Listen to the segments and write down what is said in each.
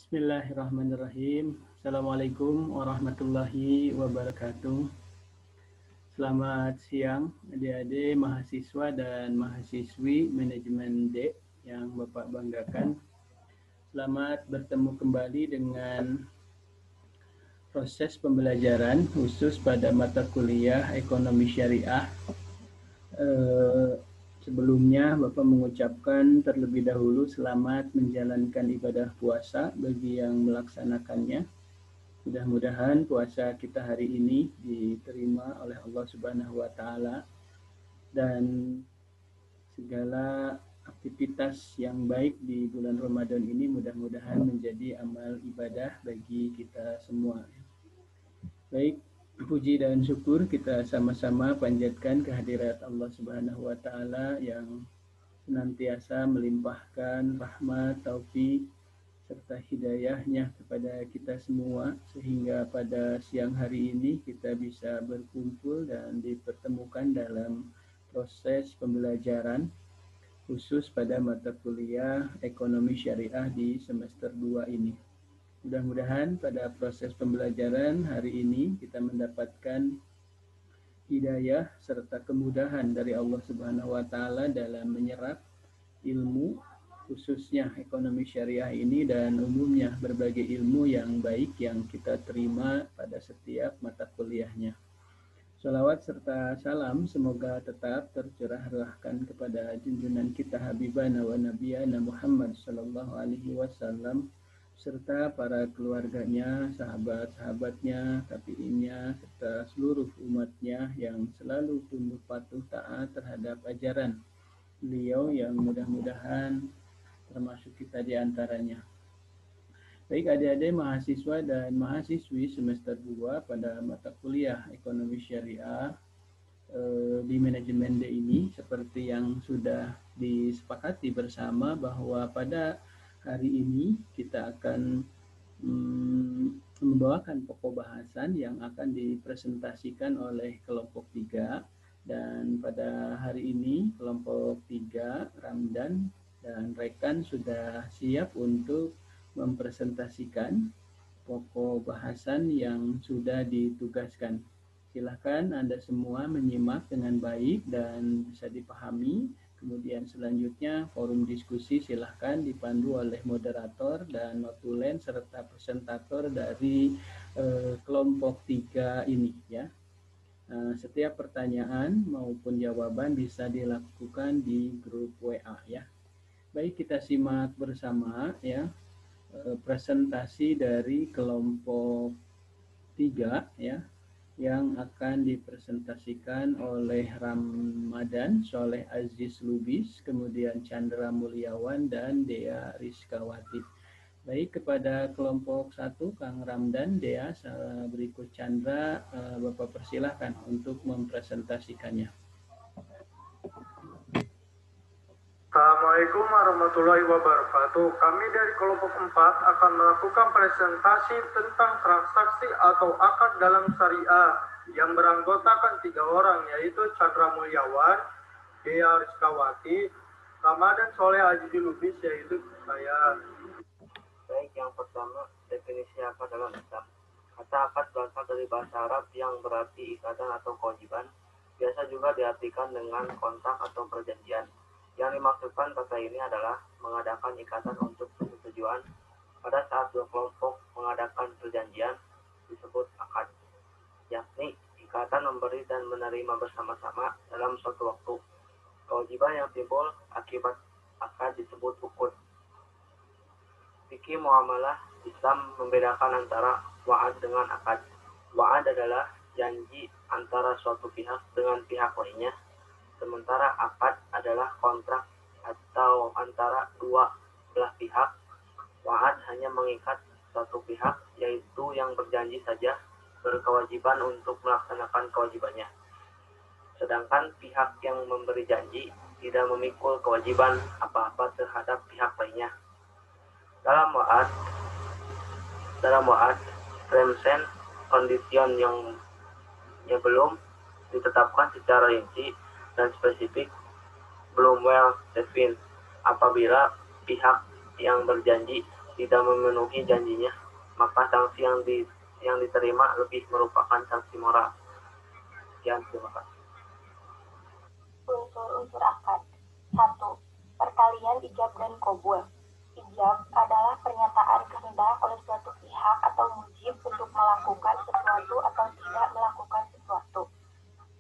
Bismillahirrahmanirrahim. Assalamualaikum warahmatullahi wabarakatuh. Selamat siang adik-adik mahasiswa dan mahasiswi manajemen D yang Bapak banggakan. Selamat bertemu kembali dengan proses pembelajaran khusus pada mata kuliah Ekonomi Syariah. Sebelumnya Bapak mengucapkan terlebih dahulu selamat menjalankan ibadah puasa bagi yang melaksanakannya. Mudah-mudahan puasa kita hari ini diterima oleh Allah Subhanahu wa taala dan segala aktivitas yang baik di bulan Ramadan ini mudah-mudahan menjadi amal ibadah bagi kita semua. Baik, puji dan syukur kita sama-sama panjatkan kehadirat Allah Subhanahu wa taala yang senantiasa melimpahkan rahmat, taufik serta hidayahnya kepada kita semua sehingga pada siang hari ini kita bisa berkumpul dan dipertemukan dalam proses pembelajaran khusus pada mata kuliah Ekonomi Syariah di semester 2 ini. Mudah-mudahan pada proses pembelajaran hari ini kita mendapatkan hidayah serta kemudahan dari Allah Subhanahu wa taala dalam menyerap ilmu khususnya ekonomi syariah ini dan umumnya berbagai ilmu yang baik yang kita terima pada setiap mata kuliahnya. Shalawat serta salam semoga tetap tercurahkan kepada junjungan kita Habibana wa Nabiyana Muhammad sallallahu alaihi wasallam serta para keluarganya, sahabat-sahabatnya, tabi'innya, serta seluruh umatnya yang selalu tunduk patuh taat terhadap ajaran beliau yang mudah-mudahan termasuk kita di antaranya. Baik adik-adik mahasiswa dan mahasiswi semester 2 pada mata kuliah Ekonomi Syariah di manajemen D ini seperti yang sudah disepakati bersama bahwa pada hari ini kita akan membawakan pokok bahasan yang akan dipresentasikan oleh kelompok 3 dan pada hari ini kelompok 3 Ramdan dan rekan sudah siap untuk mempresentasikan pokok bahasan yang sudah ditugaskan. Silakan Anda semua menyimak dengan baik dan bisa dipahami. Kemudian selanjutnya forum diskusi silahkan dipandu oleh moderator dan notulen serta presentator dari kelompok 3 ini ya. Setiap pertanyaan maupun jawaban bisa dilakukan di grup WA ya. Baik, kita simak bersama ya presentasi dari kelompok 3 ya yang akan dipresentasikan oleh Ramadan Soleh Aziz Lubis, kemudian Chandra Mulyawan dan Dea Rizkawati. Baik, kepada kelompok 1 Kang Ramdan, Dea, berikut Chandra, Bapak persilahkan untuk mempresentasikannya. Assalamualaikum warahmatullahi wabarakatuh. Kami dari kelompok 4 akan melakukan presentasi tentang transaksi atau akad dalam syariah yang beranggotakan 3 orang, yaitu Chandra Mulyawan, Dea Rizkawati, Ramadan Soleh Aziz Lubis, yaitu saya. Baik, yang pertama, definisi akad dalam Islam. Kata akad berasal dari bahasa Arab yang berarti ikatan atau kewajiban. Biasa juga diartikan dengan kontrak atau perjanjian. Yang dimaksudkan kata ini adalah mengadakan ikatan untuk persetujuan. Pada saat dua kelompok mengadakan perjanjian disebut akad, yakni ikatan memberi dan menerima bersama-sama dalam suatu waktu. Kewajiban yang timbul akibat akad disebut ukud. Fikih muamalah Islam membedakan antara wa'ad dengan akad. Wa'ad adalah janji antara suatu pihak dengan pihak lainnya. Sementara akad adalah kontrak atau antara dua belah pihak. Wa'ad hanya mengikat satu pihak, yaitu yang berjanji saja berkewajiban untuk melaksanakan kewajibannya. Sedangkan pihak yang memberi janji tidak memikul kewajiban apa-apa terhadap pihak lainnya. Dalam wa'ad, terms and condition yang belum ditetapkan secara rinci dan spesifik belum well defined. Apabila pihak yang berjanji tidak memenuhi janjinya, maka sanksi yang diterima lebih merupakan sanksi moral. Sekian, terima kasih. Unsur-unsur akad. 1. Perkalian ijab dan qabul. Ijab adalah pernyataan kehendak oleh suatu pihak atau mujib untuk melakukan sesuatu atau tidak melakukan sesuatu.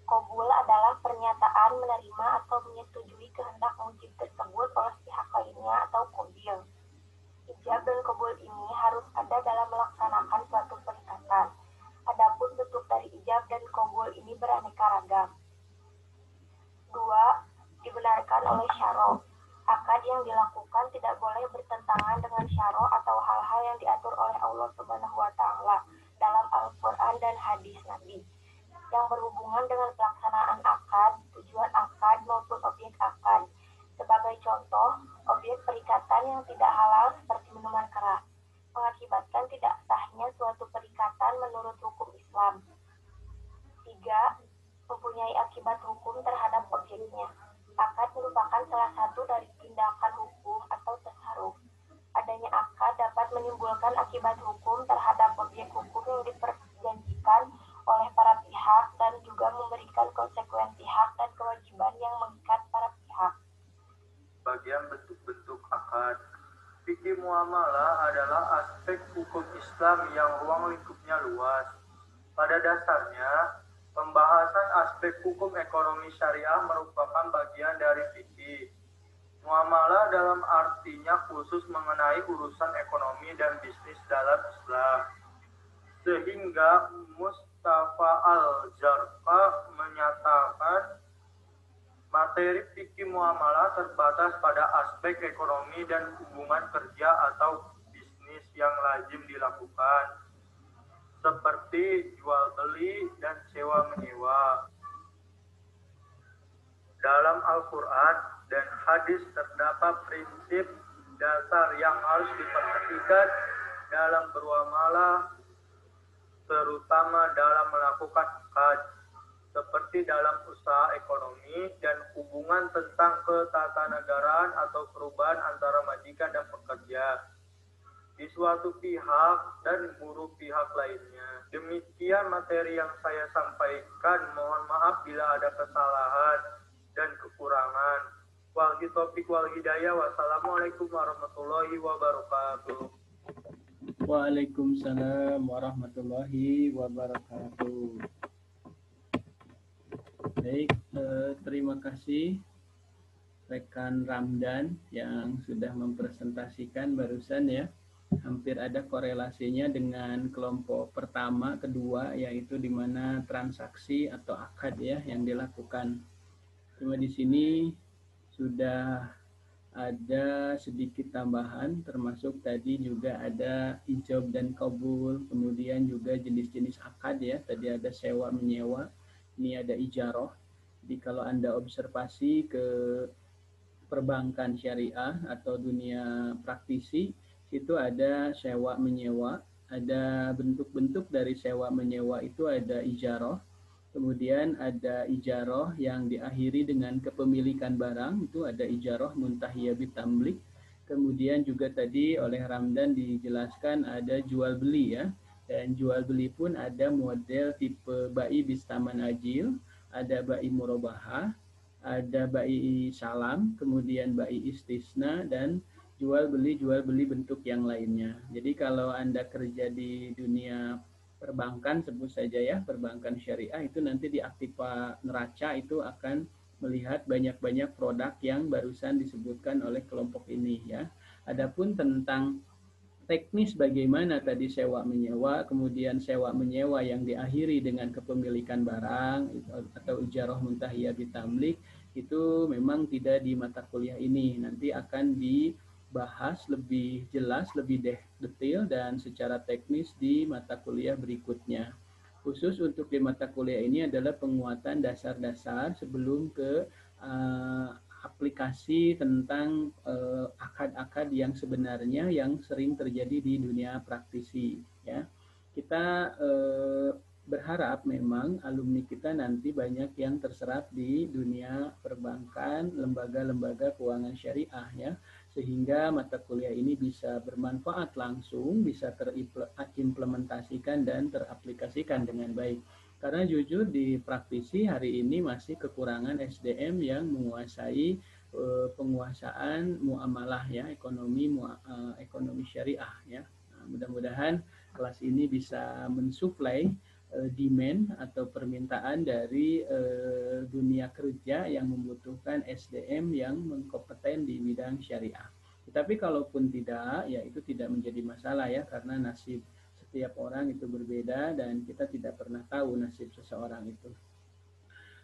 Qabul adalah pernyataan menerima atau menyetujui kehendak mujib tersebut oleh pihak lainnya atau qabil. Ijab dan qabul ini harus ada dalam melaksanakan suatu perikatan. Adapun bentuk dari ijab dan qabul ini beraneka ragam. 2. Dibenarkan oleh syara. Akad yang dilakukan tidak boleh bertentangan dengan syara atau hal-hal yang diatur oleh Allah Subhanahu wa taala dalam Al-Qur'an dan hadis Nabi yang berhubungan dengan pelaksanaan akad, tujuan akad maupun objek akad. Sebagai contoh, objek perikatan yang tidak halal seperti minuman keras mengakibatkan tidak sahnya suatu perikatan menurut hukum Islam. 3. Mempunyai akibat hukum terhadap objeknya. Akad merupakan salah satu dari tindakan hukum atau tasarruf. Adanya akad dapat menimbulkan akibat hukum terhadap objek hukum yang diperjanjikan oleh para pihak dan juga memberikan konsekuensi hak dan kewajiban yang mengikat para pihak. Bagian bentuk-bentuk akad. Fikih muamalah adalah aspek hukum Islam yang ruang lingkupnya luas. Pada dasarnya, pembahasan aspek hukum ekonomi syariah merupakan bagian dari fikih. Muamalah dalam artinya khusus mengenai urusan ekonomi dan bisnis dalam Islam. Sehingga Mustafa Al-Jarqa menyatakan materi fikih muamalah terbatas pada aspek ekonomi dan hubungan kerja atau bisnis yang lazim dilakukan, seperti jual beli dan sewa menyewa. Dalam Al-Quran dan hadis terdapat prinsip dasar yang harus diperhatikan dalam bermuamalah, terutama dalam melakukan akad, seperti dalam usaha ekonomi dan hubungan tentang ketatanegaraan atau perubahan antara majikan dan pekerja di suatu pihak dan buruh pihak lainnya. Demikian materi yang saya sampaikan. Mohon maaf bila ada kesalahan dan kekurangan. Wabillahi taufiq wal hidayah. Wassalamualaikum warahmatullahi wabarakatuh. Waalaikumsalam warahmatullahi wabarakatuh. Baik, terima kasih rekan Ramdan yang sudah mempresentasikan barusan ya. Hampir ada korelasinya dengan kelompok pertama, kedua, yaitu di mana transaksi atau akad ya yang dilakukan. Cuma di sini sudah ada sedikit tambahan, termasuk tadi juga ada ijab dan qabul, kemudian juga jenis-jenis akad ya. Tadi ada sewa menyewa, ini ada ijarah. Jadi kalau Anda observasi ke perbankan syariah atau dunia praktisi, itu ada sewa menyewa, ada bentuk-bentuk dari sewa menyewa itu ada ijarah, kemudian ada ijarah yang diakhiri dengan kepemilikan barang, itu ada ijarah muntahiyah bitamlik, kemudian juga tadi oleh Ramdan dijelaskan ada jual beli ya, dan jual beli pun ada model tipe bai bistaman ajil, ada bai murabahah, ada bai salam, kemudian bai istisna, dan jual beli bentuk yang lainnya. Jadi kalau Anda kerja di dunia perbankan, sebut saja ya, perbankan syariah, itu nanti di Aktiva Neraca itu akan melihat banyak-banyak produk yang barusan disebutkan oleh kelompok ini ya. Adapun tentang teknis bagaimana tadi sewa menyewa, kemudian sewa menyewa yang diakhiri dengan kepemilikan barang atau ijarah muntahiyah bitamlik, itu memang tidak di mata kuliah ini. Nanti akan dibahas lebih jelas, lebih detail dan secara teknis di mata kuliah berikutnya. Khusus untuk di mata kuliah ini adalah penguatan dasar-dasar sebelum ke aplikasi tentang akad-akad yang sebenarnya yang sering terjadi di dunia praktisi ya. Kita berharap memang alumni kita nanti banyak yang terserap di dunia perbankan, lembaga-lembaga keuangan syariah ya, sehingga mata kuliah ini bisa bermanfaat langsung, bisa terimplementasikan dan teraplikasikan dengan baik. Karena jujur di praktisi hari ini masih kekurangan SDM yang menguasai penguasaan muamalah ya, ekonomi syariah ya. Nah, mudah-mudahan kelas ini bisa mensuplai demand atau permintaan dari dunia kerja yang membutuhkan SDM yang kompeten di bidang syariah. Tetapi kalaupun tidak, ya itu tidak menjadi masalah ya, karena nasib setiap orang itu berbeda dan kita tidak pernah tahu nasib seseorang itu.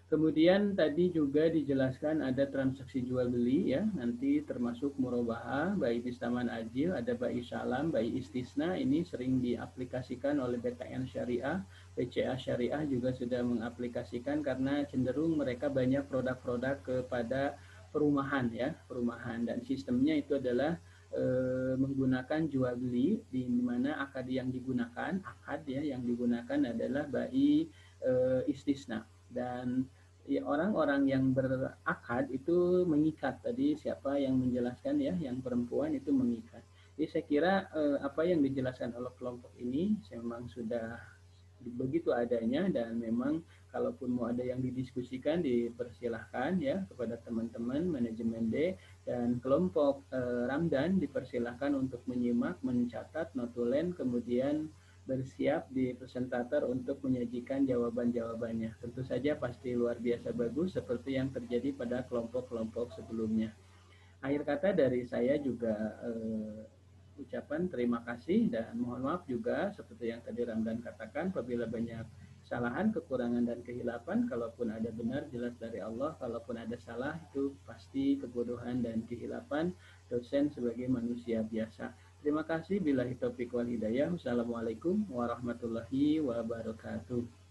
Kemudian tadi juga dijelaskan ada transaksi jual beli ya, nanti termasuk murabahah, bayi istaman ajil, ada bayi salam, bayi istisna, ini sering diaplikasikan oleh BTN Syariah, BCA Syariah juga sudah mengaplikasikan karena cenderung mereka banyak produk-produk kepada perumahan ya, perumahan, dan sistemnya itu adalah menggunakan jual beli, di mana akad yang digunakan adalah bayi istisna. Dan ya, orang-orang yang berakad itu mengikat, tadi siapa yang menjelaskan ya, yang perempuan itu mengikat. Jadi saya kira apa yang dijelaskan oleh kelompok ini memang sudah begitu adanya, dan memang kalaupun mau ada yang didiskusikan dipersilahkan ya kepada teman-teman manajemen D dan kelompok Ramdan, dipersilahkan untuk menyimak, mencatat, notulen, kemudian bersiap di presentator untuk menyajikan jawaban-jawabannya. Tentu saja pasti luar biasa bagus seperti yang terjadi pada kelompok-kelompok sebelumnya. Akhir kata dari saya juga ucapan terima kasih dan mohon maaf juga seperti yang tadi Ramdan katakan, apabila banyak kesalahan, kekurangan dan kehilapan. Kalaupun ada benar jelas dari Allah, kalaupun ada salah itu pasti kebodohan dan kehilapan dosen sebagai manusia biasa. Terima kasih. Billahi taufiq wal hidayah. Wassalamualaikum warahmatullahi wabarakatuh.